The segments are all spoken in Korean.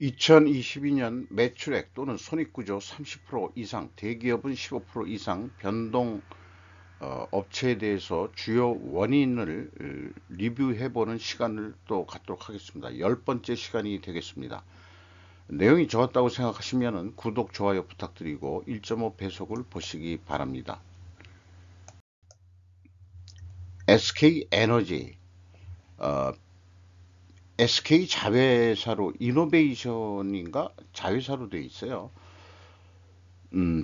2022년 매출액 또는 손익구조 30% 이상, 대기업은 15% 이상 변동 업체에 대해서 주요 원인을 리뷰해보는 시간을 또 갖도록 하겠습니다. 10번째 시간이 되겠습니다. 내용이 좋았다고 생각하시면 구독, 좋아요 부탁드리고 1.5 배속을 보시기 바랍니다. SK에너지, 어, SK 자회사로 이노베이션인가 자회사로 되어 있어요.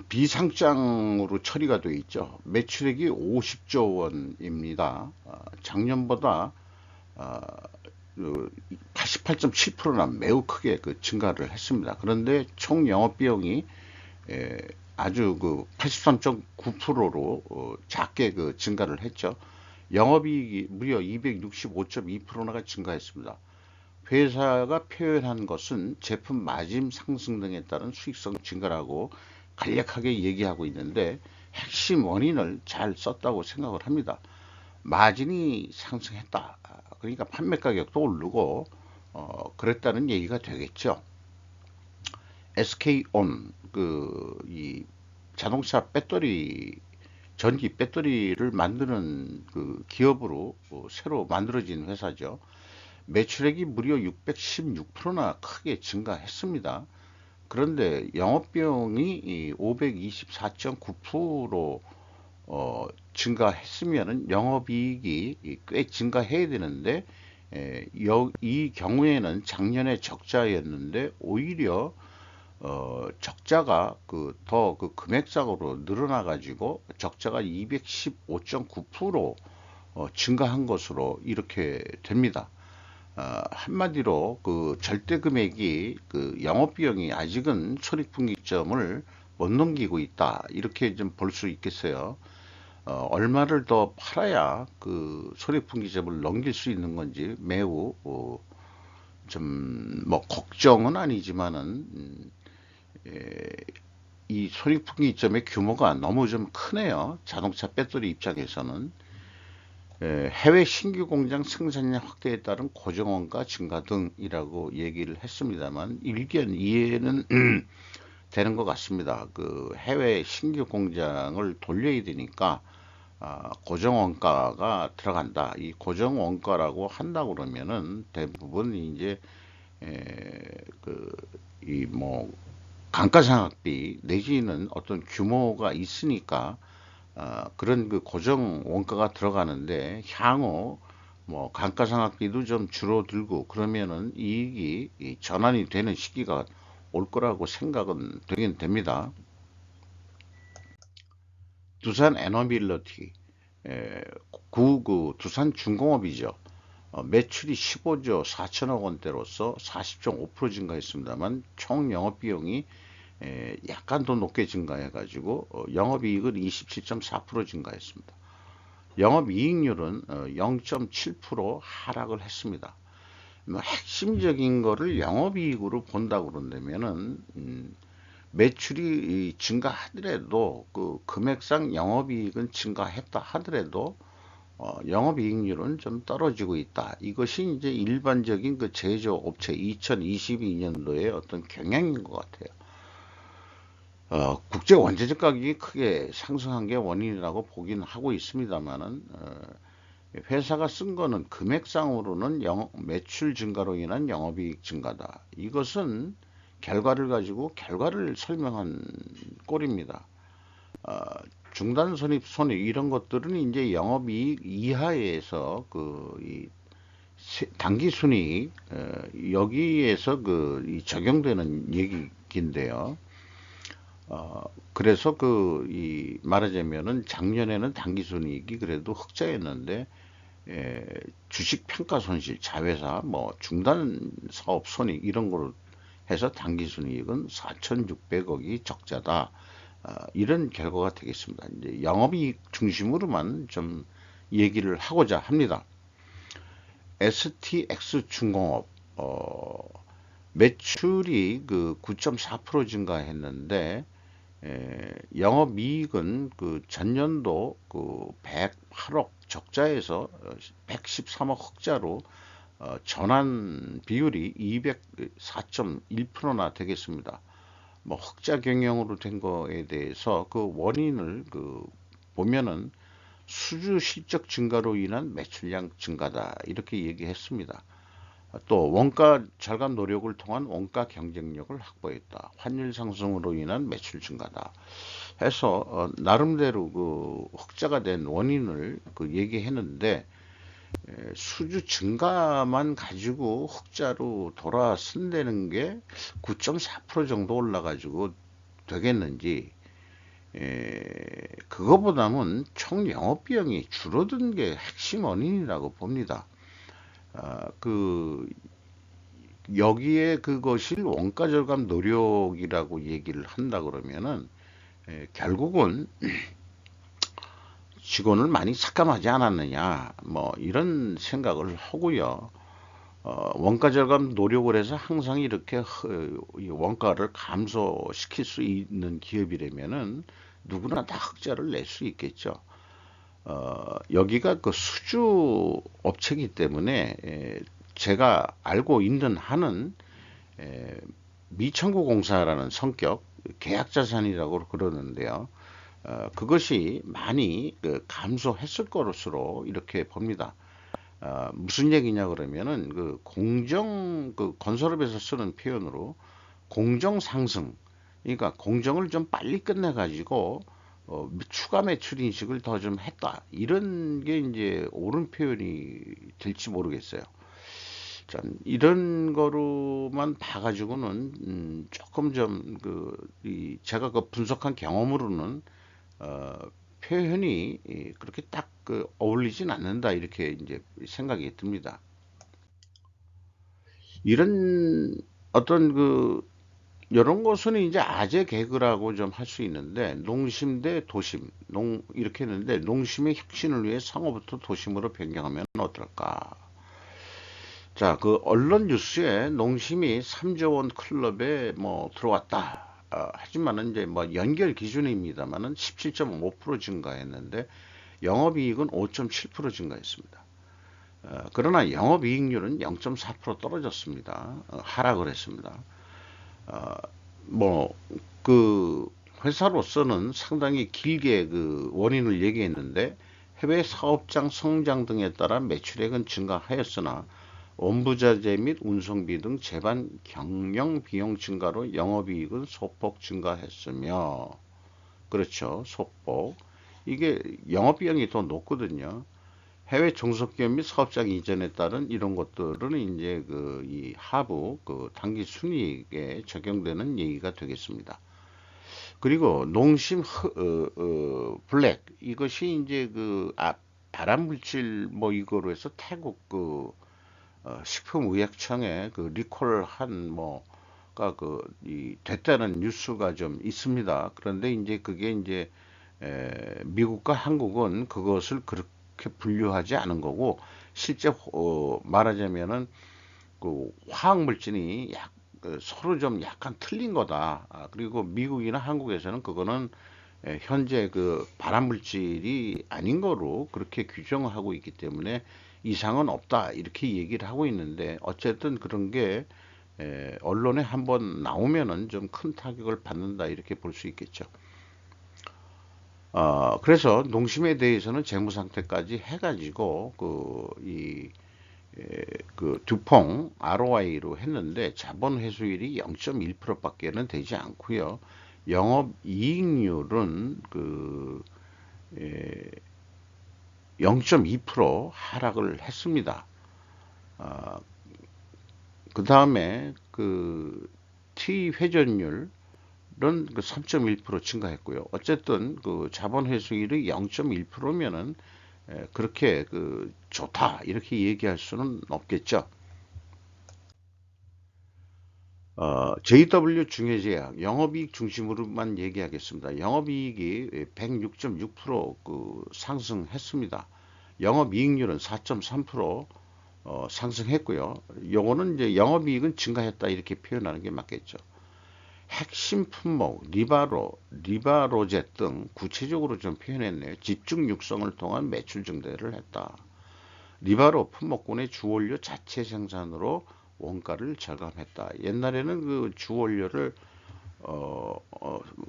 비상장으로 처리가 되어 있죠. 매출액이 50조 원입니다. 작년보다 88.7%나 매우 크게 증가를 했습니다. 그런데 총 영업비용이 아주 83.9%로 작게 증가를 했죠. 영업이익이 무려 265.2%나 증가했습니다. 회사가 표현한 것은 제품 마진 상승 등에 따른 수익성 증가라고 간략하게 얘기하고 있는데 핵심 원인을 잘 썼다고 생각을 합니다. 마진이 상승했다. 그러니까 판매 가격도 오르고 그랬다는 얘기가 되겠죠. SK온 이 자동차 배터리 전기 배터리를 만드는 기업으로 새로 만들어진 회사죠. 매출액이 무려 616%나 크게 증가했습니다. 그런데 영업비용이 524.9% 증가했으면 영업이익이 꽤 증가해야 되는데 이 경우에는 작년에 적자였는데 오히려 적자가 더 금액상으로 늘어나 가지고 적자가 215.9% 증가한 것으로 이렇게 됩니다. 한마디로 절대 금액이 영업 비용이 아직은 손익분기점을 못 넘기고 있다, 이렇게 좀 볼 수 있겠어요. 얼마를 더 팔아야 손익분기점을 넘길 수 있는 건지 매우 좀 뭐 걱정은 아니지만은 이 손익분기점의 규모가 너무 좀 크네요. 자동차 배터리 입장에서는. 해외 신규 공장 생산량 확대에 따른 고정원가 증가 등이라고 얘기를 했습니다만 일견 이해는 되는 것 같습니다. 해외 신규 공장을 돌려야 되니까 고정원가가 들어간다. 이 고정원가라고 한다 그러면은 대부분 이제 이 뭐 감가상각비 내지는 어떤 규모가 있으니까 그런 고정 원가가 들어가는데 향후 뭐 감가상각비도 좀 줄어들고 그러면은 이익이 전환이 되는 시기가 올 거라고 생각은 되긴 됩니다. 두산 에너빌리티, 두산 중공업이죠. 매출이 15조 4천억 원대로서 40.5% 증가했습니다만 총 영업비용이 약간 더 높게 증가해 가지고 영업이익은 27.4% 증가했습니다. 영업이익률은 0.7% 하락을 했습니다. 뭐 핵심적인 거를 영업이익으로 본다 그런다면은 매출이 증가하더라도 금액상 영업이익은 증가했다 하더라도 영업이익률은 좀 떨어지고 있다. 이것이 이제 일반적인 제조업체 2022년도의 어떤 경향인 것 같아요. 국제 원재료 가격이 크게 상승한 게 원인이라고 보긴 하고 있습니다만은 회사가 쓴 거는 금액상으로는 매출 증가로 인한 영업이익 증가다. 이것은 결과를 가지고 결과를 설명한 꼴입니다. 어, 중단 손익 이런 것들은 이제 영업이익 이하에서 이 당기 순이익 여기에서 이 적용되는 얘기인데요. 그래서 이 말하자면은 작년에는 당기순이익이 그래도 흑자였는데 주식 평가 손실, 자회사, 뭐 중단 사업 손익 이런 거로 해서 당기순이익은 4,600억이 적자다. 이런 결과가 되겠습니다. 이제 영업이익 중심으로만 좀 얘기를 하고자 합니다. STX 중공업 매출이 9.4% 증가했는데 영업이익은 전년도 108억 적자에서 113억 흑자로 전환 비율이 204.1%나 되겠습니다. 뭐 흑자 경영으로 된 거에 대해서 그 원인을 보면은 수주 실적 증가로 인한 매출량 증가다 이렇게 얘기했습니다. 또 원가 절감 노력을 통한 원가 경쟁력을 확보했다. 환율 상승으로 인한 매출 증가다. 해서 나름대로 흑자가 된 원인을 얘기했는데, 수주 증가만 가지고 흑자로 돌아선다는 게 9.4% 정도 올라가지고 되겠는지, 그거보다는 총 영업비용이 줄어든 게 핵심 원인이라고 봅니다. 여기에 그것이 원가 절감 노력이라고 얘기를 한다 그러면은, 결국은 직원을 많이 삭감하지 않았느냐 뭐 이런 생각을 하고요. 원가 절감 노력을 해서 항상 이렇게 원가를 감소시킬 수 있는 기업이라면은 누구나 다 흑자를 낼 수 있겠죠. 여기가 그 수주 업체이기 때문에 제가 알고 있는 한은 미청구 공사라는 성격 계약자산이라고 그러는데요. 그것이 많이 감소했을 것으로 이렇게 봅니다. 무슨 얘기냐 그러면은 건설업에서 쓰는 표현으로 공정 상승, 그러니까 공정을 좀 빨리 끝내 가지고 추가 매출 인식을 더 좀 했다, 이런 게 이제 옳은 표현이 될지 모르겠어요. 자, 이런 거로만 봐가지고는 조금 좀 제가 분석한 경험으로는 표현이 그렇게 딱 어울리진 않는다 이렇게 이제 생각이 듭니다. 이런 어떤 이런 것은 이제 아재 개그라고 좀 할 수 있는데, 농심 대 도심 이렇게 했는데, 농심의 혁신을 위해 상호부터 도심으로 변경하면 어떨까? 자, 언론 뉴스에 농심이 3조 원 클럽에 뭐 들어왔다. 하지만은 이제 뭐 연결 기준입니다만은 17.5% 증가했는데 영업이익은 5.7% 증가했습니다. 그러나 영업이익률은 0.4% 떨어졌습니다. 하락을 했습니다. 어, 뭐, 회사로서는 상당히 길게 원인을 얘기했는데, 해외 사업장 성장 등에 따라 매출액은 증가하였으나 원부자재 및 운송비 등 재반 경영 비용 증가로 영업이익은 소폭 증가했으며, 그렇죠, 소폭. 이게 영업비용이 더 높거든요. 해외 종속기업 및 사업장 이전에 따른 이런 것들은 이제 이 하부 단기 순이익에 적용되는 얘기가 되겠습니다. 그리고 농심 블랙, 이것이 이제 발암물질 뭐 이거로 해서 태국 식품의약청에 리콜한 뭐가 됐다는 뉴스가 좀 있습니다. 그런데 이제 그게 이제 미국과 한국은 그것을 그렇게 분류하지 않은 거고, 실제 말하자면은 화학 물질이 서로 좀 약간 틀린 거다. 그리고 미국이나 한국에서는 그거는 현재 발암 물질이 아닌 거로 그렇게 규정을 하고 있기 때문에 이상은 없다 이렇게 얘기를 하고 있는데, 어쨌든 그런 게 언론에 한번 나오면은 좀 큰 타격을 받는다 이렇게 볼 수 있겠죠. 그래서 농심에 대해서는 재무 상태까지 해가지고 두퐁 ROI로 했는데 자본 회수율이 0.1%밖에는 되지 않고요. 영업 이익률은 0.2% 하락을 했습니다. 그 다음에 T 회전율 는 3.1% 증가했고요. 어쨌든 자본 회수율이 0.1%면은 그렇게 좋다 이렇게 얘기할 수는 없겠죠. JW 중해제약 영업이익 중심으로만 얘기하겠습니다. 영업이익이 106.6% 상승했습니다. 영업이익률은 4.3% 상승했고요. 요거는 이제 영업이익은 증가했다 이렇게 표현하는 게 맞겠죠. 핵심 품목 리바로젯 등 구체적으로 좀 표현했네요. 집중 육성을 통한 매출 증대를 했다. 니바로 품목군의 주원료 자체 생산으로 원가를 절감했다. 옛날에는 그 주원료를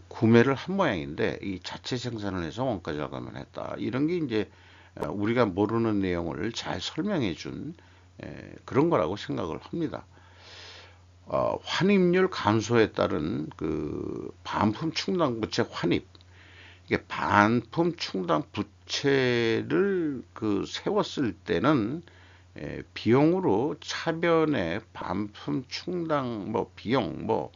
구매를 한 모양인데 이 자체 생산을 해서 원가 절감을 했다. 이런 게 이제 우리가 모르는 내용을 잘 설명해 준 그런 거라고 생각을 합니다. 환입률 감소에 따른 그 반품 충당 부채 환입, 이게 반품 충당 부채를 그 세웠을 때는 비용으로 차변에 반품 충당 뭐 비용 뭐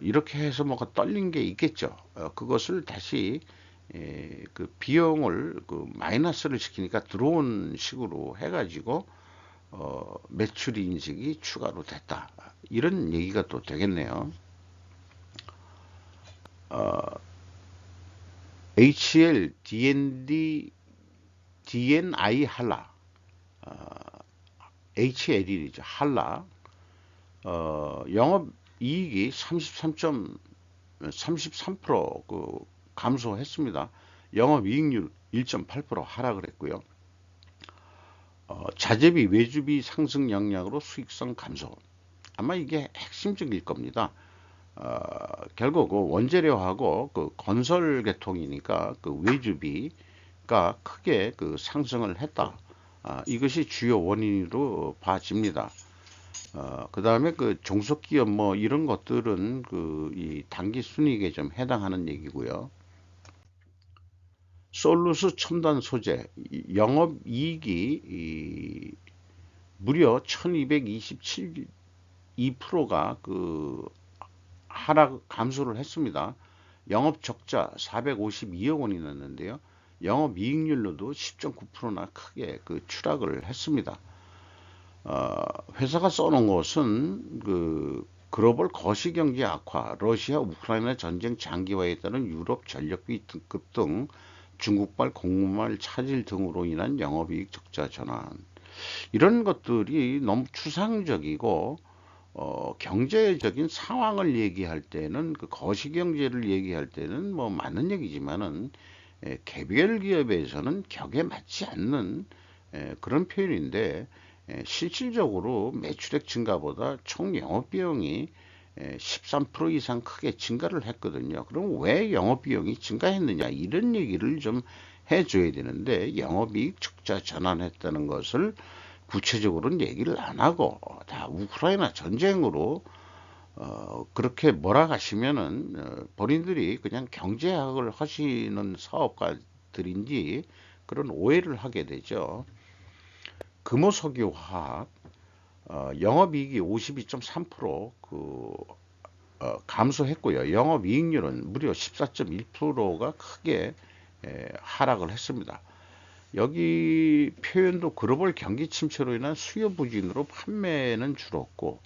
이렇게 해서 뭐가 떨린 게 있겠죠. 그것을 다시 그 비용을 그 마이너스를 시키니까 들어온 식으로 해가지고 매출 인식이 추가로 됐다. 이런 얘기가 또 되겠네요. HL, DND, DNI 한라, HL이죠. 한라. 영업 이익이 33%그 감소했습니다. 영업 이익률 1.8% 하락을 했고요. 자재비, 외주비 상승 영향으로 수익성 감소. 아마 이게 핵심적일 겁니다. 결국 그 원재료하고 그 건설 계통이니까 그 외주비가 크게 그 상승을 했다. 이것이 주요 원인으로 봐집니다. 그 다음에 그 종속기업 뭐 이런 것들은 그 이 당기 순이익에 좀 해당하는 얘기고요. 솔루스 첨단 소재 영업이익이 무려 1227 2%가 그 하락 감소를 했습니다. 영업 적자 452억 원이 났는데요. 영업 이익률로도 10.9%나 크게 그 추락을 했습니다. 회사가 써놓은 것은 그 글로벌 거시경제 악화, 러시아 우크라이나 전쟁 장기화에 따른 유럽 전력비 등급 등 중국발 공무말 차질 등으로 인한 영업이익 적자 전환, 이런 것들이 너무 추상적이고 경제적인 상황을 얘기할 때는 그 거시경제를 얘기할 때는 뭐 맞는 얘기지만은 개별 기업에서는 격에 맞지 않는 그런 표현인데, 실질적으로 매출액 증가보다 총 영업비용이 13% 이상 크게 증가를 했거든요. 그럼 왜 영업비용이 증가했느냐, 이런 얘기를 좀 해줘야 되는데, 영업이익 적자 전환했다는 것을 구체적으로는 얘기를 안 하고 다 우크라이나 전쟁으로 그렇게 몰아가시면은 본인들이 그냥 경제학을 하시는 사업가들인지 그런 오해를 하게 되죠. 금호석유화학 영업이익이 52.3% 감소했고요. 영업이익률은 무려 14.1%가 크게 하락을 했습니다. 여기 표현도 글로벌 경기 침체로 인한 수요 부진으로 판매는 줄었고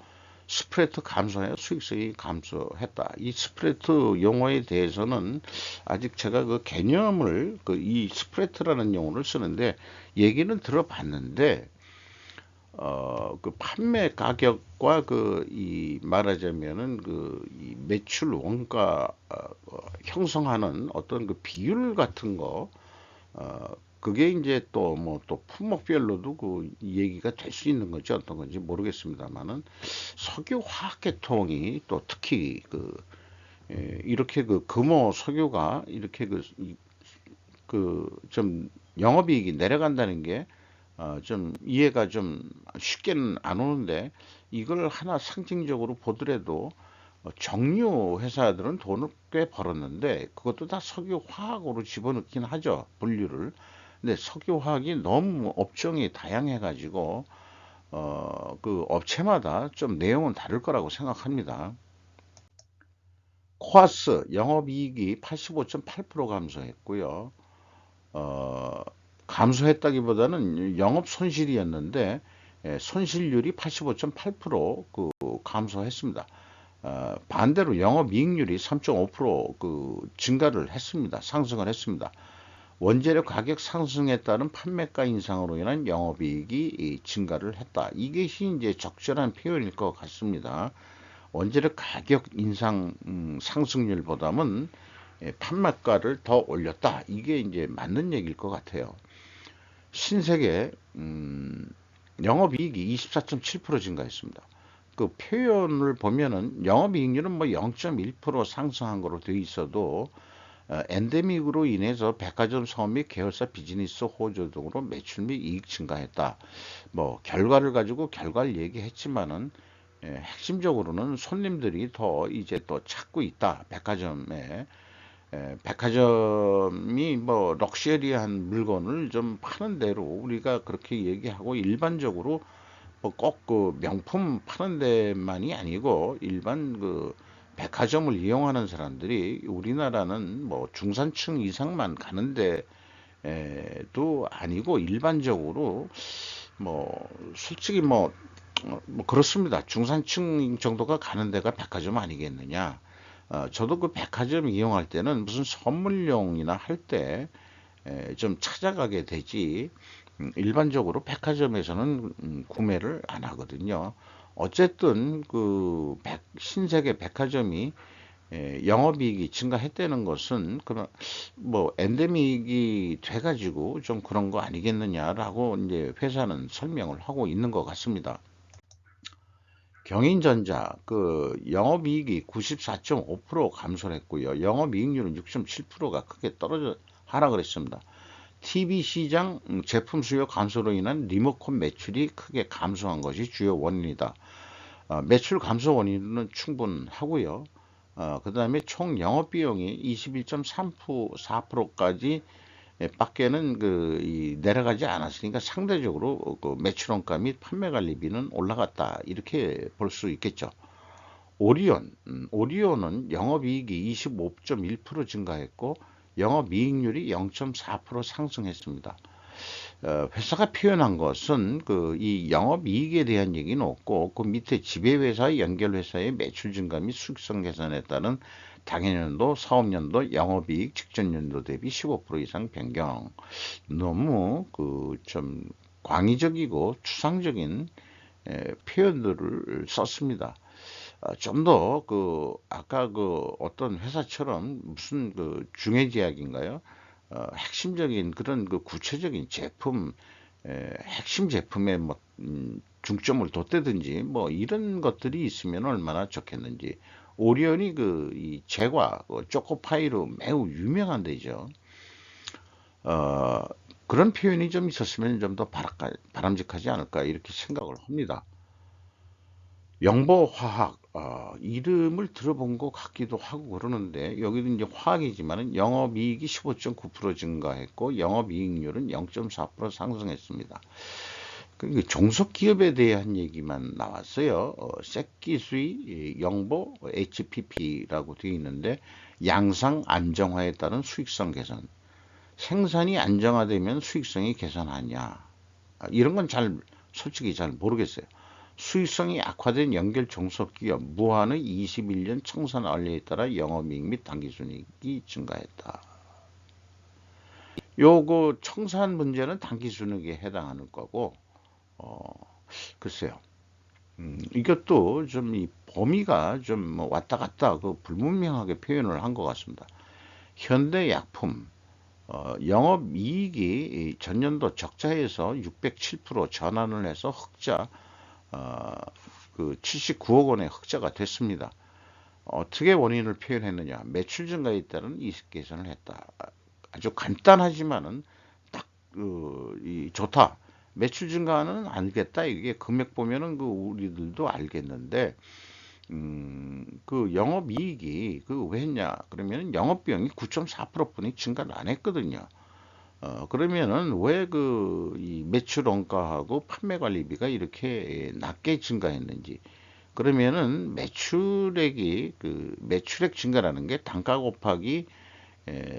스프레드 감소해 수익성이 감소했다. 이 스프레드 용어에 대해서는 아직 제가 그 개념을 이 스프레드라는 용어를 쓰는데 얘기는 들어봤는데 그 판매 가격과 그 이 말하자면은 그 이 매출 원가 형성하는 어떤 그 비율 같은 거 그게 이제 또 뭐 또 품목별로도 그 얘기가 될 수 있는 건지 어떤 건지 모르겠습니다만은 석유 화학 계통이 또 특히 그 이렇게 그 금호 석유가 이렇게 그 좀 영업이익이 내려간다는 게 좀 이해가 좀 쉽게는 안 오는데, 이걸 하나 상징적으로 보더라도 정유 회사들은 돈을 꽤 벌었는데 그것도 다 석유 화학으로 집어넣긴 하죠, 분류를. 근데 석유 화학이 너무 업종이 다양해 가지고 그 업체마다 좀 내용은 다를 거라고 생각합니다. 코아스 영업이익이 85.8% 감소했고요. 어, 감소했다기보다는 영업 손실이었는데 손실률이 85.8%그 감소했습니다. 반대로 영업이익률이 3.5%그 증가를 했습니다. 상승을 했습니다. 원재료 가격 상승에 따른 판매가 인상으로 인한 영업이익이 증가를 했다. 이것이 이제 적절한 표현일 것 같습니다. 원재료 가격 인상 상승률보다는 판매가를 더 올렸다. 이게 이제 맞는 얘기일 것 같아요. 신세계 영업이익이 24.7% 증가했습니다. 그 표현을 보면은 영업이익률은 뭐 0.1% 상승한 거로 되어 있어도 엔데믹으로 인해서 백화점 사업 및 계열사 비즈니스 호조 등으로 매출 및 이익 증가했다. 뭐 결과를 가지고 결과를 얘기했지만은 핵심적으로는 손님들이 더 이제 또 찾고 있다. 백화점에 백화점이 뭐 럭셔리한 물건을 좀 파는 대로 우리가 그렇게 얘기하고 일반적으로 뭐 꼭 그 명품 파는 데만이 아니고 일반 그 백화점을 이용하는 사람들이 우리나라는 뭐 중산층 이상만 가는데 도 아니고 일반적으로 뭐 솔직히 뭐 그렇습니다. 중산층 정도가 가는 데가 백화점 아니겠느냐. 저도 그 백화점 이용할 때는 무슨 선물용이나 할 때 좀 찾아가게 되지 일반적으로 백화점에서는 구매를 안 하거든요. 어쨌든 그 신세계 백화점이 영업이익이 증가했다는 것은 그런 뭐 엔데믹이 돼가지고 좀 그런 거 아니겠느냐라고 이제 회사는 설명을 하고 있는 것 같습니다. 경인전자 그 영업이익이 94.5% 감소를 했고요. 영업이익률은 6.7%가 크게 떨어져 하락을 했습니다. TV 시장 제품 수요 감소로 인한 리모컨 매출이 크게 감소한 것이 주요 원인이다. 매출 감소 원인은 충분하고요. 그 다음에 총 영업비용이 21.4%까지 밖에는 내려가지 않았으니까 상대적으로 그 매출원가 및 판매관리비는 올라갔다. 이렇게 볼 수 있겠죠. 오리온은 영업이익이 25.1% 증가했고 영업이익률이 0.4% 상승했습니다. 회사가 표현한 것은 이 영업이익에 대한 얘기는 없고 그 밑에 지배회사 연결회사의 매출 증가 및 수익성 개선에 따른 당해년도 사업년도 영업이익 직전년도 대비 15% 이상 변경. 너무 좀 광의적이고 추상적인 표현들을 썼습니다. 좀 더 아까 어떤 회사처럼 무슨 중해제약인가요? 핵심적인 그런 구체적인 제품, 핵심 제품에 뭐 중점을 뒀다든지 뭐 이런 것들이 있으면 얼마나 좋겠는지. 오리온이 이 제과 초코파이로 매우 유명한 데죠. 어, 그런 표현이 좀 있었으면 좀 더 바람직하지 않을까 이렇게 생각을 합니다. 영보화학 이름을 들어본 것 같기도 하고 그러는데 여기도 이제 화학이지만은 영업이익이 15.9% 증가했고 영업이익률은 0.4% 상승했습니다. 그 종속기업에 대한 얘기만 나왔어요. 색기수의 영보 HPP라고 되어 있는데 양상 안정화에 따른 수익성 개선. 생산이 안정화되면 수익성이 개선하냐? 이런 건 솔직히 잘 모르겠어요. 수익성이 악화된 연결 종속기업 무한의 21년 청산 원리에 따라 영업이익 및 당기순이익이 증가했다. 요거 청산 문제는 당기순이익에 해당하는 거고, 글쎄요. 이것도 좀 이 범위가 좀 왔다 갔다 불분명하게 표현을 한 것 같습니다. 현대약품 영업이익이 전년도 적자에서 607% 전환을 해서 흑자 79억 원의 흑자가 됐습니다. 어떻게 원인을 표현했느냐? 매출 증가에 따른 이익 개선을 했다. 아주 간단하지만은 딱 좋다. 매출 증가는 알겠다. 이게 금액 보면은 우리들도 알겠는데 영업이익이 왜 했냐? 그러면 영업비용이 9.4%뿐이 증가를 안 했거든요. 그러면은 왜 이 매출 원가하고 판매 관리비가 이렇게 낮게 증가했는지. 그러면은 매출액 증가라는 게 단가 곱하기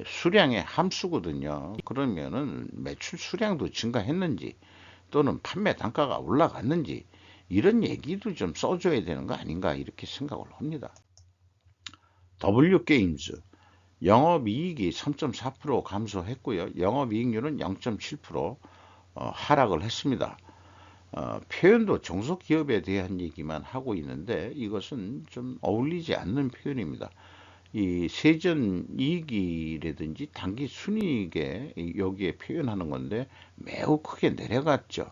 수량의 함수거든요. 그러면은 매출 수량도 증가했는지 또는 판매 단가가 올라갔는지 이런 얘기도 좀 써줘야 되는 거 아닌가 이렇게 생각을 합니다. W게임즈 영업이익이 3.4% 감소했고요. 영업이익률은 0.7% 하락을 했습니다. 표현도 종속기업에 대한 얘기만 하고 있는데 이것은 좀 어울리지 않는 표현입니다. 이 세전 이익이라든지 당기 순이익에 여기에 표현하는 건데 매우 크게 내려갔죠.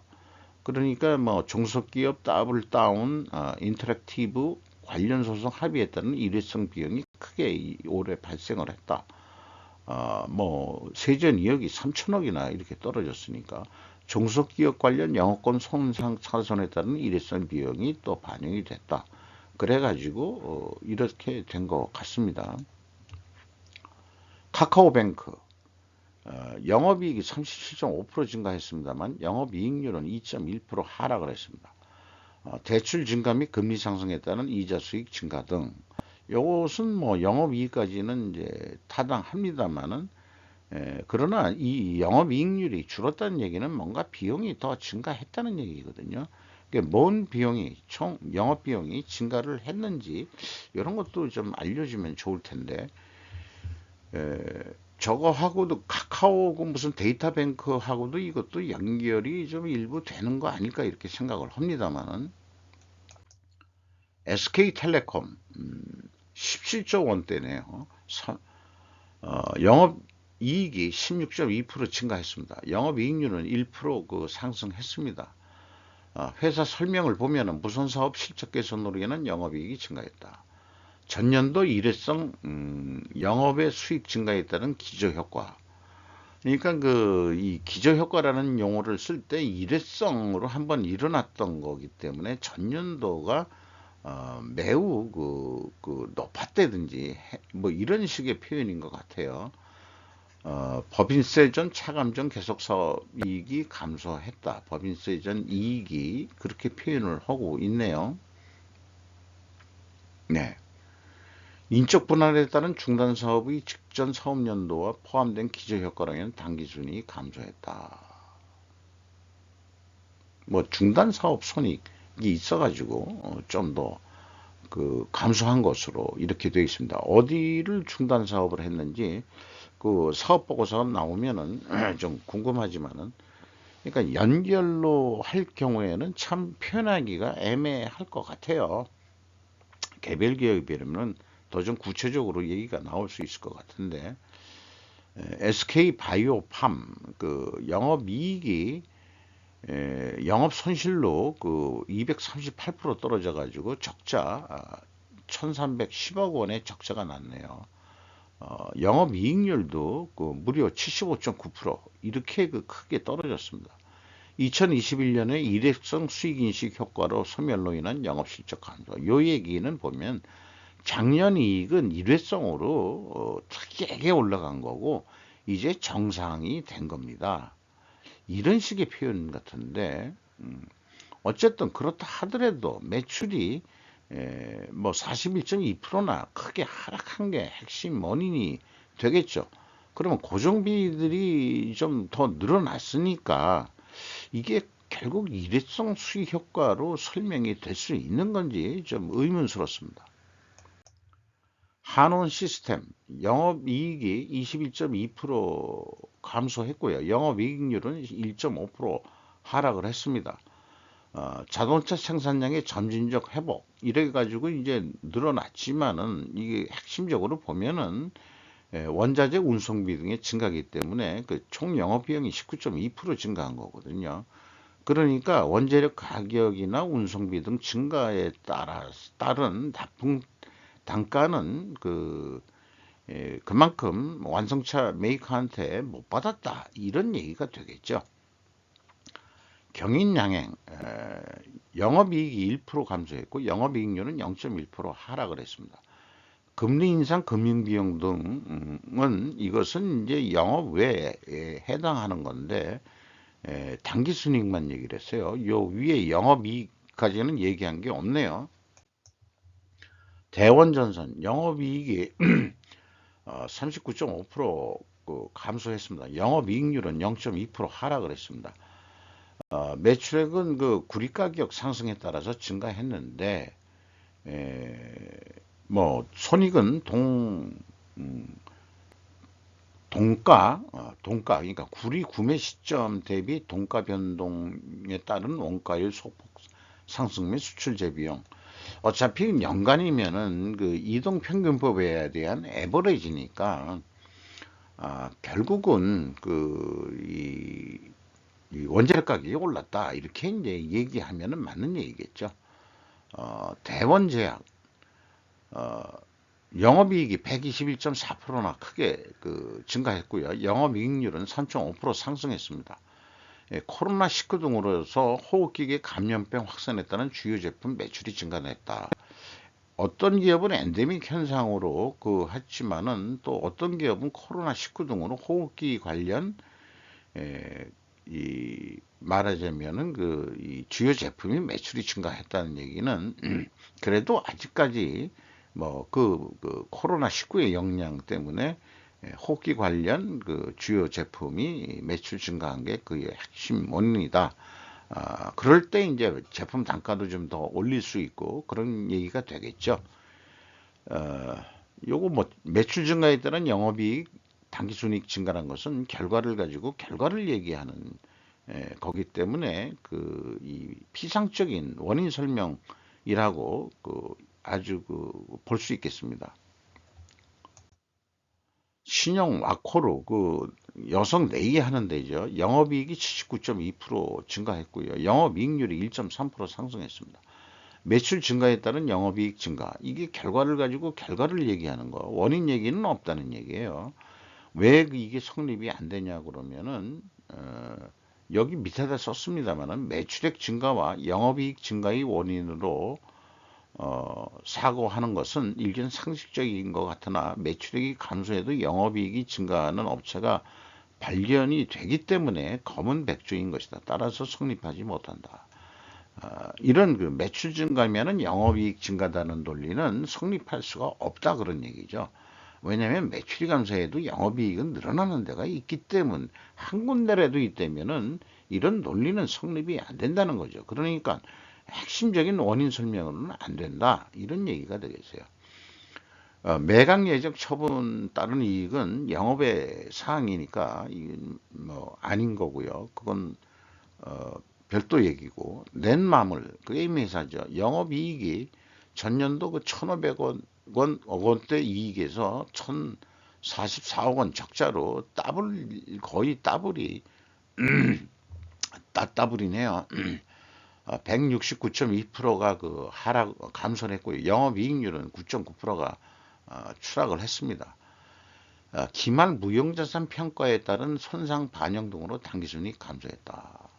그러니까 뭐 종속기업 더블 다운 인터랙티브 관련 소송 합의에 따른 일회성 비용이 크게 올해 발생을 했다. 뭐 세전 2억이 3천억이나 이렇게 떨어졌으니까 종속기업 관련 영업권 손상 차손에 따른 일회성 비용이 또 반영이 됐다. 그래가지고 이렇게 된 것 같습니다. 카카오뱅크 영업이익이 37.5% 증가했습니다만 영업이익률은 2.1% 하락을 했습니다. 대출 증가 및 금리 상승에 따른 이자 수익 증가 등 이것은 뭐 영업이익까지는 이제 타당합니다만은 그러나 이 영업이익률이 줄었다는 얘기는 뭔가 비용이 더 증가했다는 얘기거든요. 뭔 비용이 총 영업비용이 증가를 했는지 이런 것도 좀 알려주면 좋을 텐데 저거하고도 카카오고 무슨 데이터뱅크하고도 이것도 연결이 좀 일부 되는 거 아닐까 이렇게 생각을 합니다만은 SK텔레콤 17조 원대네요. 영업이익이 16.2% 증가했습니다. 영업이익률은 1% 상승했습니다. 회사 설명을 보면 무선사업 실적 개선으로 인한 영업이익이 증가했다. 전년도 일회성 영업의 수익 증가에 따른 기저효과. 그러니까 이 기저효과라는 용어를 쓸 때 일회성으로 한번 일어났던 거기 때문에 전년도가 매우 높았다든지 뭐 이런 식의 표현인 것 같아요. 법인세 전 차감 전 계속 사업 이익이 감소했다. 법인세 전 이익이 그렇게 표현을 하고 있네요. 네. 인적 분할에 따른 중단 사업의 직전 사업 연도와 포함된 기저효과로는 당기순이익이 감소했다. 뭐 중단 사업 손익이 있어가지고 좀 더 감소한 것으로 이렇게 되어 있습니다. 어디를 중단 사업을 했는지 그 사업 보고서가 나오면은 좀 궁금하지만은 그러니까 연결로 할 경우에는 참 표현하기가 애매할 것 같아요. 개별 기업이라면 더 좀 구체적으로 얘기가 나올 수 있을 것 같은데 SK 바이오팜 영업이익이 영업 손실로 238% 떨어져 가지고 적자 1310억 원의 적자가 났네요. 영업이익률도 무려 75.9% 이렇게 크게 떨어졌습니다. 2021년에 일회성 수익인식 효과로 소멸로 인한 영업실적 감소. 이 얘기는 보면 작년 이익은 일회성으로 크게 올라간 거고 이제 정상이 된 겁니다. 이런 식의 표현 같은데 어쨌든 그렇다 하더라도 매출이 뭐 41.2%나 크게 하락한 게 핵심 원인이 되겠죠. 그러면 고정비들이 좀 더 늘어났으니까 이게 결국 일회성 수익 효과로 설명이 될 수 있는 건지 좀 의문스럽습니다. 한원 시스템 영업이익이 21.2% 감소했고요. 영업이익률은 1.5% 하락을 했습니다. 자동차 생산량의 점진적 회복 이래 가지고 이제 늘어났지만은 이게 핵심적으로 보면은 원자재 운송비 등의 증가이기 때문에 총 영업 비용이 19.2% 증가한 거거든요. 그러니까 원재료 가격이나 운송비 등 증가에 따른 납품 단가는 그만큼 완성차 메이커한테 못 받았다 이런 얘기가 되겠죠. 경인양행 영업이익이 1% 감소했고 영업이익률은 0.1% 하락을 했습니다. 금리 인상 금융비용 등은 이것은 이제 영업 외에 해당하는 건데 당기순이익만 얘기를 했어요. 요 위에 영업이익까지는 얘기한 게 없네요. 대원전선 영업이익이 39.5% 감소했습니다. 영업이익률은 0.2% 하락을 했습니다. 매출액은 구리가격 상승에 따라서 증가했는데 뭐 손익은 동가 그러니까 구리 구매 시점 대비 동가 변동에 따른 원가율 소폭 상승 및 수출 재비용 어차피 연간이면은 그 이동평균법에 대한 에버리지니까 결국은 이 원자력 가격이 올랐다 이렇게 이제 얘기하면은 맞는 얘기겠죠. 대원제약 영업이익이 121.4%나 크게 증가했고요. 영업이익률은 3.5% 상승했습니다. 코로나19 등으로서 호흡기계 감염병 확산에 따른 주요 제품 매출이 증가했다. 어떤 기업은 엔데믹 현상으로 했지만은 또 어떤 기업은 코로나19 등으로 호흡기 관련 말하자면은 이 주요 제품이 매출이 증가했다는 얘기는 그래도 아직까지 뭐 코로나19의 영향 때문에 호흡기 관련 주요 제품이 매출 증가한 게 그의 핵심 원인이다. 그럴 때 이제 제품 단가도 좀 더 올릴 수 있고 그런 얘기가 되겠죠. 요거 뭐 매출 증가에 따른 영업이익, 당기순이익 증가란 것은 결과를 가지고 결과를 얘기하는 거기 때문에 이 피상적인 원인 설명이라고 아주 볼 수 있겠습니다. 신용 와코로 여성 내기 하는 데죠. 영업이익이 79.2% 증가했고요. 영업이익률이 1.3% 상승했습니다. 매출 증가에 따른 영업이익 증가. 이게 결과를 가지고 결과를 얘기하는 거. 원인 얘기는 없다는 얘기예요. 왜 이게 성립이 안 되냐 그러면은 여기 밑에다 썼습니다만은 매출액 증가와 영업이익 증가의 원인으로 사고하는 것은 일견 상식적인 것 같으나 매출액이 감소해도 영업이익이 증가하는 업체가 발견이 되기 때문에 검은 백조인 것이다. 따라서 성립하지 못한다. 이런 매출 증가면은 영업이익 증가다는 논리는 성립할 수가 없다 그런 얘기죠. 왜냐하면 매출이 감소해도 영업이익은 늘어나는 데가 있기 때문 한 군데라도 있다면은 이런 논리는 성립이 안 된다는 거죠. 그러니까 핵심적인 원인 설명으로는 안 된다 이런 얘기가 되겠어요. 매각 예정 처분 따른 이익은 영업의 사항이니까 이건 뭐 아닌 거고요. 그건 별도 얘기고 넷마물 게임 회사죠. 영업이익이 전년도 1,500억 원대 이익에서 1,044억 원 적자로 거의 더블이 더블이네요. 169.2%가 감소를 했고요. 영업이익률은 9.9%가 추락을 했습니다. 기말 무형자산 평가에 따른 손상 반영 등으로 당기순이익 감소했다.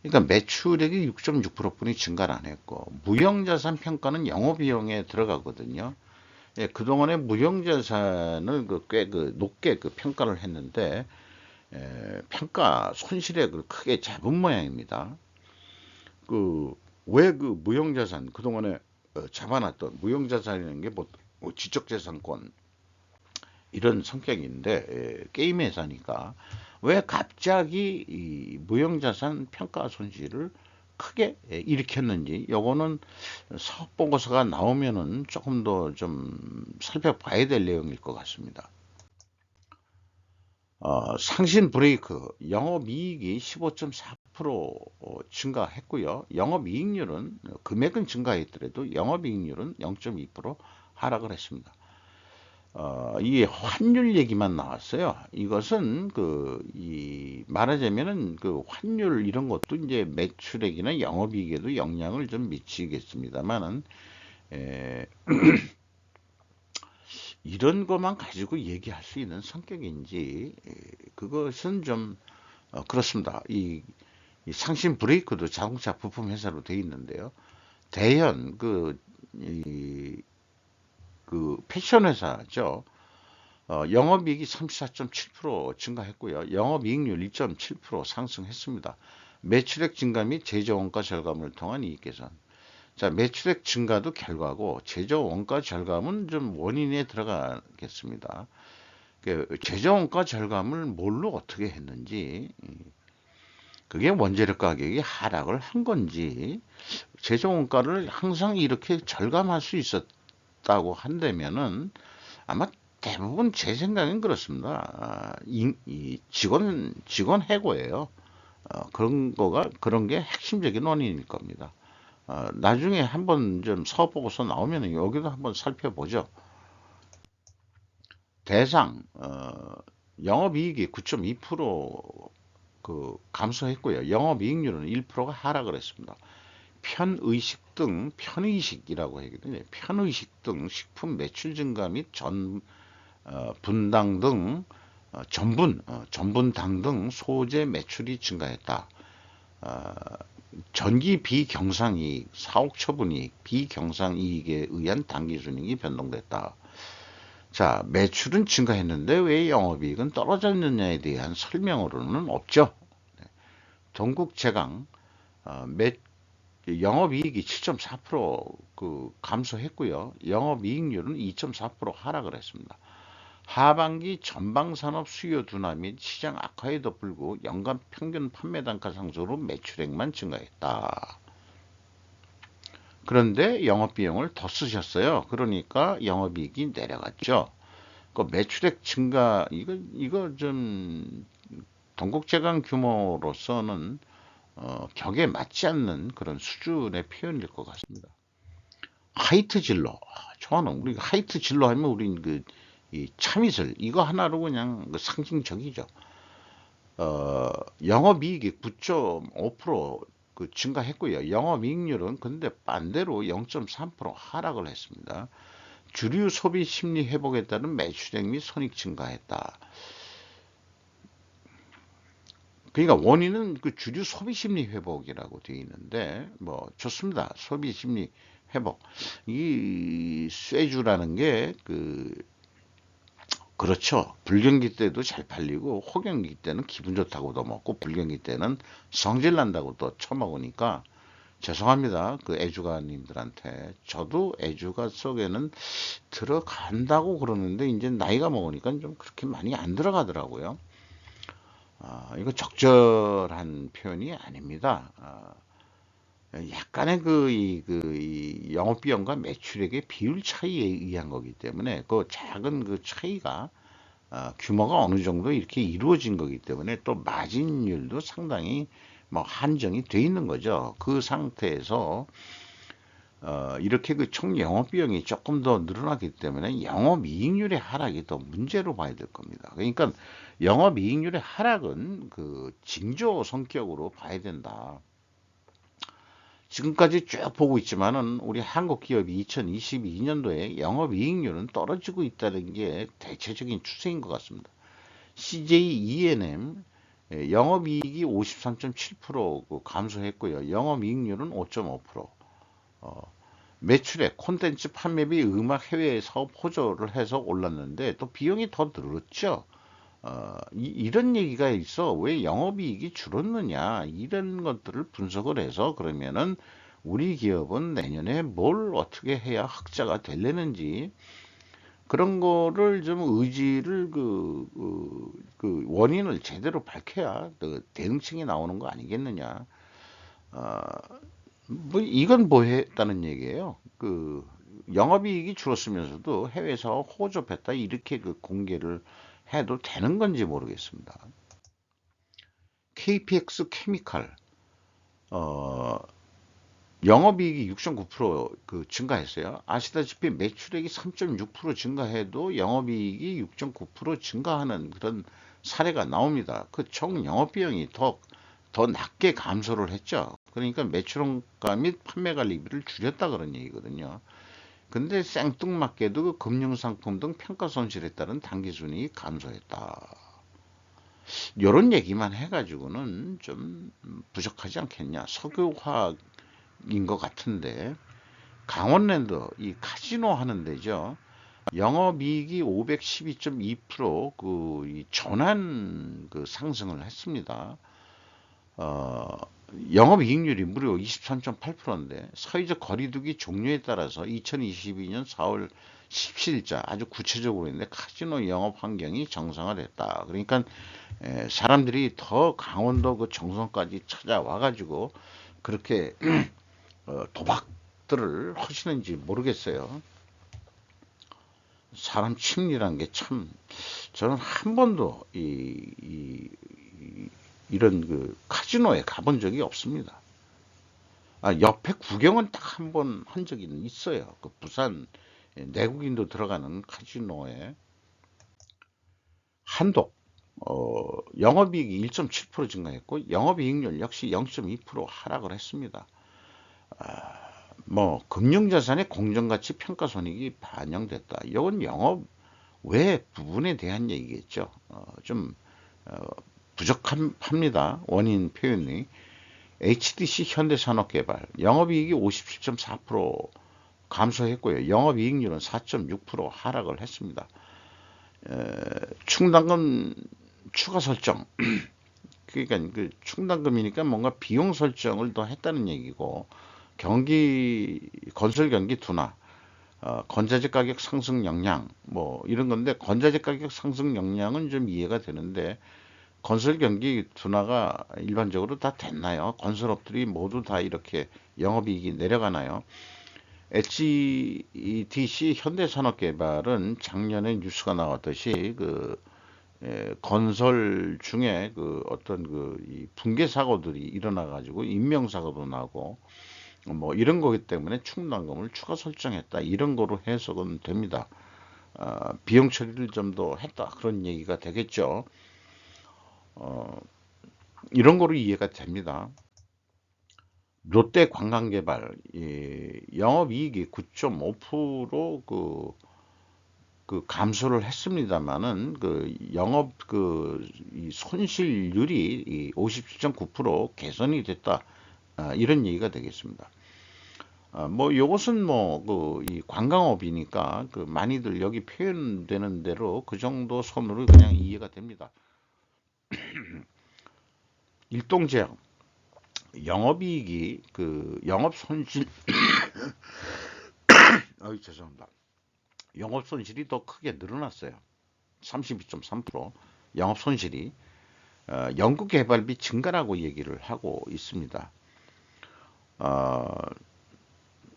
그러니까 매출액이 6.6%뿐이 증가를 안 했고 무형자산 평가는 영업비용에 들어가거든요. 예, 그동안에 무형자산을 꽤 높게 평가를 했는데 평가 손실액을 크게 잡은 모양입니다. 왜 무형자산 그동안에 잡아놨던 무형자산이라는 게 뭐 지적재산권 이런 성격인데 게임 회사니까 왜 갑자기 이 무형자산 평가 손실을 크게 일으켰는지 요거는 사업 보고서가 나오면은 조금 더 좀 살펴봐야 될 내용일 것 같습니다. 상신 브레이크 영업이익이 15.4% 증가했고요. 영업이익률은 금액은 증가했더라도 영업이익률은 0.2% 하락을 했습니다. 이 환율 얘기만 나왔어요. 이것은 말하자면은 환율 이런 것도 이제 매출액이나 영업이익에도 영향을 좀 미치겠습니다만은 이런 것만 가지고 얘기할 수 있는 성격인지 그것은 좀 그렇습니다. 이 상신 브레이크도 자동차 부품 회사로 되어 있는데요. 대현 패션 회사죠. 영업이익이 34.7% 증가했고요. 영업이익률 1.7% 상승했습니다. 매출액 증가 및 제조원가 절감을 통한 이익 개선. 자, 매출액 증가도 결과고 제조원가 절감은 좀 원인에 들어가겠습니다. 제조원가 절감을 뭘로 어떻게 했는지 그게 원재료 가격이 하락을 한 건지 제조원가를 항상 이렇게 절감할 수 있었다고 한다면은 아마 대부분 제 생각엔 그렇습니다. 이 직원 해고예요. 그런 게 핵심적인 원인일 겁니다. 나중에 한번 좀 사업보고서 나오면 여기도 한번 살펴보죠. 대상 영업이익이 9.2% 감소했고요. 영업이익률은 1%가 하락을 했습니다. 편의식이라고 하거든요. 편의식 등 식품 매출 증가 및 분당 등 전분당 등 소재 매출이 증가했다. 전기 비경상이익, 사옥 처분이익, 비경상이익에 의한 당기순이익이 변동됐다. 자, 매출은 증가했는데 왜 영업이익은 떨어졌느냐에 대한 설명으로는 없죠. 동국제강 영업이익이 7.4% 감소했고요. 영업이익률은 2.4% 하락을 했습니다. 하반기 전방산업 수요 둔화 및 시장 악화에도 불구하고 연간 평균 판매 단가 상승으로 매출액만 증가했다. 그런데 영업비용을 더 쓰셨어요. 그러니까 영업이익이 내려갔죠. 그 매출액 증가 이거 좀 동국제강 규모로서는 격에 맞지 않는 그런 수준의 표현일 것 같습니다. 하이트 진로 저는 우리 하이트 진로 하면 우린 이 참이슬 이거 하나로 그냥 상징적이죠. 영업이익이 9.5% 증가했고요. 영업이익률은 근데 반대로 0.3% 하락을 했습니다. 주류 소비 심리 회복에 따른 매출액 및 손익 증가했다. 그러니까 원인은 주류 소비 심리 회복이라고 되어 있는데 뭐 좋습니다. 소비 심리 회복. 이 쇠주라는 게 그렇죠. 불경기 때도 잘 팔리고 호경기 때는 기분 좋다고도 먹고 불경기 때는 성질 난다고 또 처먹으니까 죄송합니다. 애주가님들한테. 저도 애주가 속에는 들어간다고 그러는데 이제 나이가 먹으니까 좀 그렇게 많이 안 들어가더라고요. 이거 적절한 표현이 아닙니다. 약간의 이 영업비용과 매출액의 비율 차이에 의한 거기 때문에 그 작은 차이가 규모가 어느 정도 이렇게 이루어진 거기 때문에 또 마진율도 상당히 뭐 한정이 돼 있는 거죠. 그 상태에서 이렇게 총 영업비용이 조금 더 늘어나기 때문에 영업이익률의 하락이 더 문제로 봐야 될 겁니다. 그러니까 영업이익률의 하락은 징조 성격으로 봐야 된다. 지금까지 쭉 보고 있지만은 우리 한국 기업이 2022년도에 영업이익률은 떨어지고 있다는 게 대체적인 추세인 것 같습니다. CJ E&M 영업이익이 53.7% 감소했고요. 영업이익률은 5.5%. 매출액, 콘텐츠 판매비, 음악 해외 사업 호조를 해서 올랐는데 또 비용이 더 늘었죠. 이런 얘기가 있어. 왜 영업이익이 줄었느냐 이런 것들을 분석을 해서 그러면은 우리 기업은 내년에 뭘 어떻게 해야 흑자가 되려는지 그런 거를 좀 의지를 원인을 제대로 밝혀야 대응책이 나오는 거 아니겠느냐. 뭐 이건 뭐 했다는 얘기예요. 영업이익이 줄었으면서도 해외 사업 호조했다 이렇게 공개를 해도 되는 건지 모르겠습니다. KPX 케미칼 영업이익이 6.9% 증가했어요. 아시다시피 매출액이 3.6% 증가해도 영업이익이 6.9% 증가하는 그런 사례가 나옵니다. 총 영업비용이 더 낮게 감소를 했죠. 그러니까 매출원가 및 판매관리비를 줄였다 그런 얘기거든요. 근데 생뚱맞게도 금융상품 등 평가손실에 따른 당기순이익이 감소했다. 이런 얘기만 해가지고는 좀 부족하지 않겠냐. 석유화학인 것 같은데 강원랜드 이 카지노 하는 데죠. 영업이익이 512.2% 이 전환 상승을 했습니다. 영업이익률이 무려 23.8%인데 사회적 거리두기 종료에 따라서 2022년 4월 17일자 아주 구체적으로 있는데 카지노 영업 환경이 정상화됐다. 그러니까 사람들이 더 강원도 정선까지 찾아와 가지고 그렇게 도박들을 하시는지 모르겠어요. 사람 심리란 게 참 저는 한 번도 이런 카지노에 가본 적이 없습니다. 옆에 구경은 딱 한 번 한 적이 있어요. 그 부산 내국인도 들어가는 카지노에 한독 영업이익이 1.7% 증가했고 영업이익률 역시 0.2% 하락을 했습니다. 뭐 금융자산의 공정가치 평가손익이 반영됐다. 이건 영업 외 부분에 대한 얘기겠죠. 좀 어, 부족합니다. 원인 표현이. HDC 현대산업개발 영업이익이 57.4% 감소했고요. 영업이익률은 4.6% 하락을 했습니다. 충당금 추가 설정 그러니까 그 충당금이니까 뭔가 비용 설정을 더 했다는 얘기고 건설 경기 둔화 건자재 가격 상승 역량 뭐 이런 건데 건자재 가격 상승 역량은 좀 이해가 되는데 건설 경기 둔화가 일반적으로 다 됐나요? 건설업들이 모두 다 이렇게 영업이익이 내려가나요? HDC 현대산업개발은 작년에 뉴스가 나왔듯이 건설 중에 그 어떤 이 붕괴 사고들이 일어나 가지고 인명 사고도 나고 뭐 이런 거기 때문에 충당금을 추가 설정했다 이런 거로 해석은 됩니다. 비용 처리를 좀 더 했다 그런 얘기가 되겠죠. 이런 거로 이해가 됩니다. 롯데관광개발 영업이익이 9.5% 그 감소를 했습니다만은 그 영업 이 손실률이 57.9% 개선이 됐다 이런 얘기가 되겠습니다. 뭐 요것은 뭐 이 관광업이니까 그 많이들 여기 표현되는 대로 그 정도 선으로 그냥 이해가 됩니다. 일동제약 영업이익이 그 영업 손실 죄송합니다. 영업 손실이 더 크게 늘어났어요. 32.3% 영업 손실이 연구 개발비 증가라고 얘기를 하고 있습니다.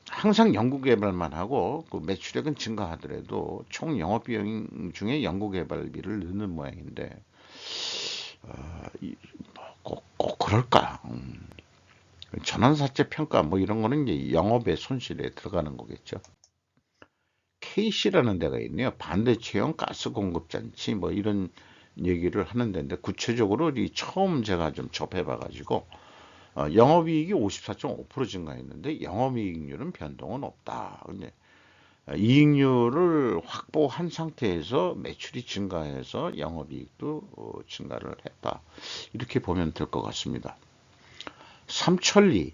항상 연구 개발만 하고 그 매출액은 증가하더라도 총 영업 비용 중에 연구 개발비를 넣는 모양인데 꼭 그럴까? 전환사채 평가 뭐 이런 거는 이제 영업의 손실에 들어가는 거겠죠. KC라는 데가 있네요. 반대체형 가스 공급 장치 뭐 이런 얘기를 하는 데인데 구체적으로 이 처음 제가 좀 접해봐가지고 영업이익이 54.5% 증가했는데 영업이익률은 변동은 없다. 근데 이익률을 확보한 상태에서 매출이 증가해서 영업이익도 증가를 했다. 이렇게 보면 될 것 같습니다. 삼천리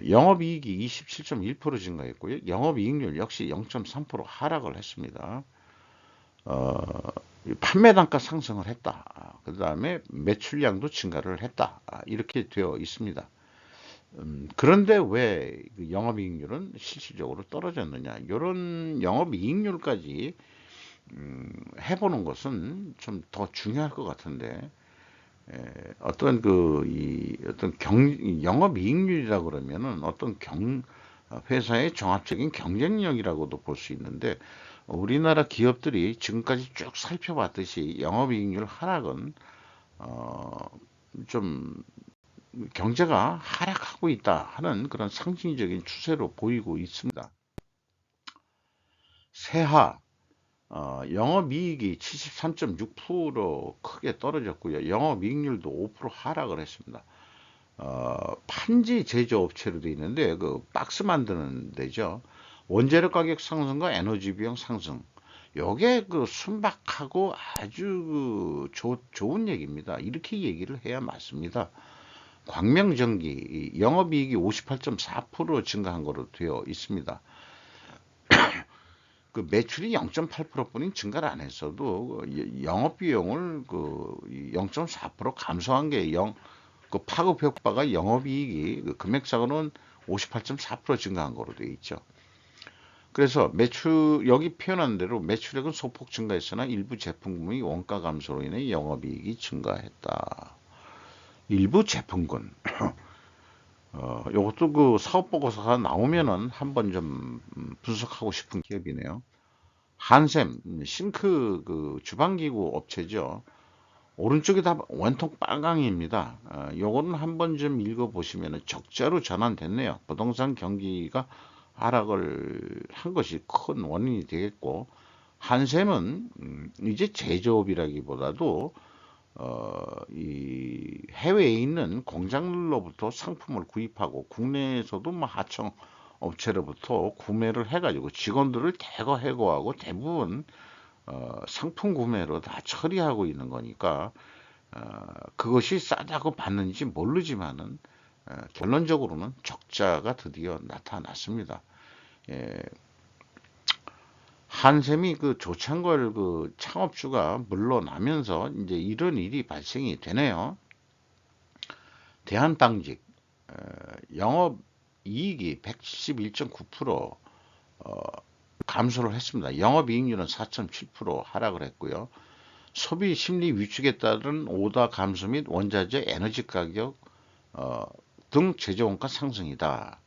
영업이익이 27.1% 증가했고요. 영업이익률 역시 0.3% 하락을 했습니다. 판매 단가 상승을 했다. 그 다음에 매출량도 증가를 했다. 이렇게 되어 있습니다. 그런데 왜 영업이익률은 실질적으로 떨어졌느냐? 이런 영업이익률까지 해보는 것은 좀 더 중요할 것 같은데 어떤 영업이익률이라 그러면은 어떤 회사의 종합적인 경쟁력이라고도 볼 수 있는데 우리나라 기업들이 지금까지 쭉 살펴봤듯이 영업이익률 하락은 좀 경제가 하락하고 있다 하는 그런 상징적인 추세로 보이고 있습니다. 세하 영업이익이 73.6% 크게 떨어졌고요. 영업이익률도 5% 하락을 했습니다. 판지 제조업체로 되어 있는데 그 박스 만드는 데죠. 원재료 가격 상승과 에너지 비용 상승. 요게 그 순박하고 아주 좋은 얘기입니다. 이렇게 얘기를 해야 맞습니다. 광명전기 영업이익이 58.4% 증가한 것으로 되어 있습니다. 그 매출이 0.8%뿐인 증가를 안 했어도 영업 비용을 그 0.4% 감소한 게 그 파급 효과가 영업이익이 그 금액상으로는 58.4% 증가한 거로 되어 있죠. 그래서 여기 표현한 대로 매출액은 소폭 증가했으나 일부 제품군이 원가 감소로 인해 영업이익이 증가했다. 일부 제품군. 요것도 그 사업 보고서가 나오면은 한번 좀 분석하고 싶은 기업이네요. 한샘 싱크 그 주방기구 업체죠. 오른쪽이 다 원통 빨강입니다. 요거는 한번 좀 읽어보시면 적자로 전환됐네요. 부동산 경기가 하락을 한 것이 큰 원인이 되겠고, 한샘은 이제 제조업이라기보다도 이 해외에 있는 공장들로부터 상품을 구입하고 국내에서도 뭐 하청 업체로부터 구매를 해가지고 직원들을 대거 해고하고 대부분 상품 구매로 다 처리하고 있는 거니까 그것이 싸다고 봤는지 모르지만은 결론적으로는 적자가 드디어 나타났습니다. 예, 한샘이 그 조창걸 그 창업주가 물러나면서 이제 이런 일이 발생이 되네요. 대한당직 영업 이익이 171.9% 감소를 했습니다. 영업이익률은 4.7% 하락을 했고요. 소비 심리 위축에 따른 오다 감소 및 원자재 에너지 가격 등 제조원가 상승이다.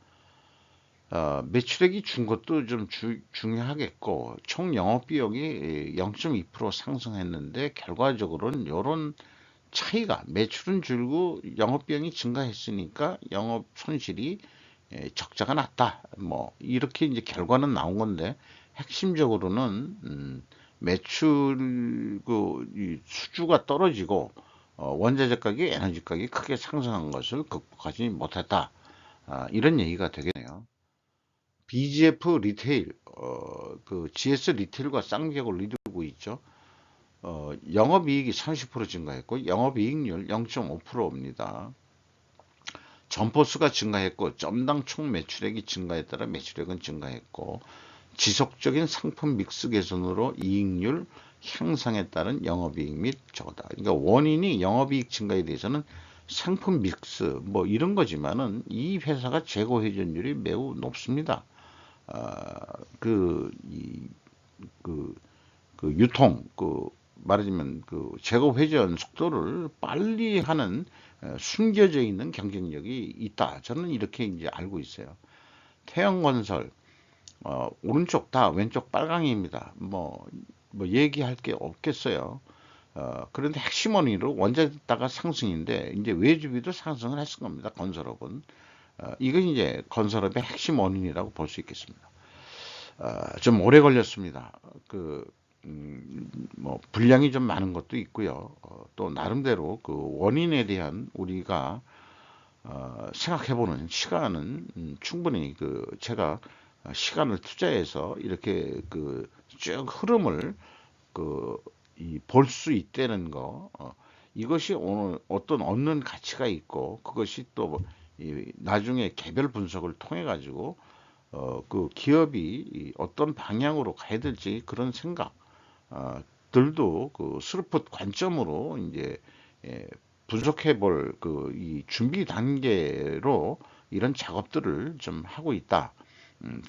매출액이 준 것도 좀 중요하겠고 총 영업비용이 0.2% 상승했는데 결과적으로는 이런 차이가 매출은 줄고 영업비용이 증가했으니까 영업 손실이 적자가 났다. 뭐 이렇게 이제 결과는 나온 건데 핵심적으로는 매출 이 수주가 떨어지고 원자재 가격, 에너지 가격이 크게 상승한 것을 극복하지 못했다. 이런 얘기가 되겠네요. BGF 리테일, 그 GS 리테일과 쌍벽을 이루고 있죠. 영업이익이 30% 증가했고 영업이익률 0.5%입니다. 점포수가 증가했고 점당 총 매출액이 증가에 따라 매출액은 증가했고 지속적인 상품 믹스 개선으로 이익률 향상에 따른 영업이익 및 저거다. 그러니까 원인이 영업이익 증가에 대해서는 상품 믹스 뭐 이런 거지만은 이 회사가 재고 회전율이 매우 높습니다. 그, 유통, 말하자면 재고 회전 속도를 빨리 하는 숨겨져 있는 경쟁력이 있다. 저는 이렇게 이제 알고 있어요. 태영건설, 오른쪽 다 왼쪽 빨강입니다. 뭐 얘기할 게 없겠어요. 그런데 핵심 원인으로 원자재가 상승인데 이제 외주비도 상승을 했을 겁니다. 건설업은. 이건 이제 건설업의 핵심 원인이라고 볼 수 있겠습니다. 좀 오래 걸렸습니다. 뭐 분량이 좀 많은 것도 있고요. 또 나름대로 그 원인에 대한 우리가 생각해보는 시간은 충분히 제가 시간을 투자해서 이렇게 쭉 흐름을 볼 수 있다는 거, 이것이 오늘 어떤 얻는 가치가 있고 그것이 또 나중에 개별 분석을 통해 가지고 그 기업이 어떤 방향으로 가야 될지 그런 생각 들도 그 스루풋 관점으로 이제 분석해 볼 이 준비 단계로 이런 작업들을 좀 하고 있다.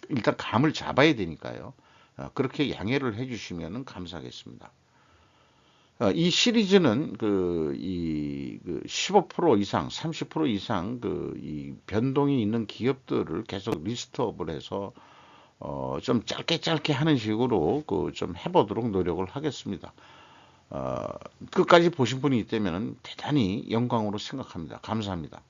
일단 감을 잡아야 되니까요. 그렇게 양해를 해주시면 감사하겠습니다. 이 시리즈는 15% 이상, 30% 이상 이 변동이 있는 기업들을 계속 리스트업을 해서 좀 짧게 하는 식으로 좀 해보도록 노력을 하겠습니다. 끝까지 보신 분이 있다면 대단히 영광으로 생각합니다. 감사합니다.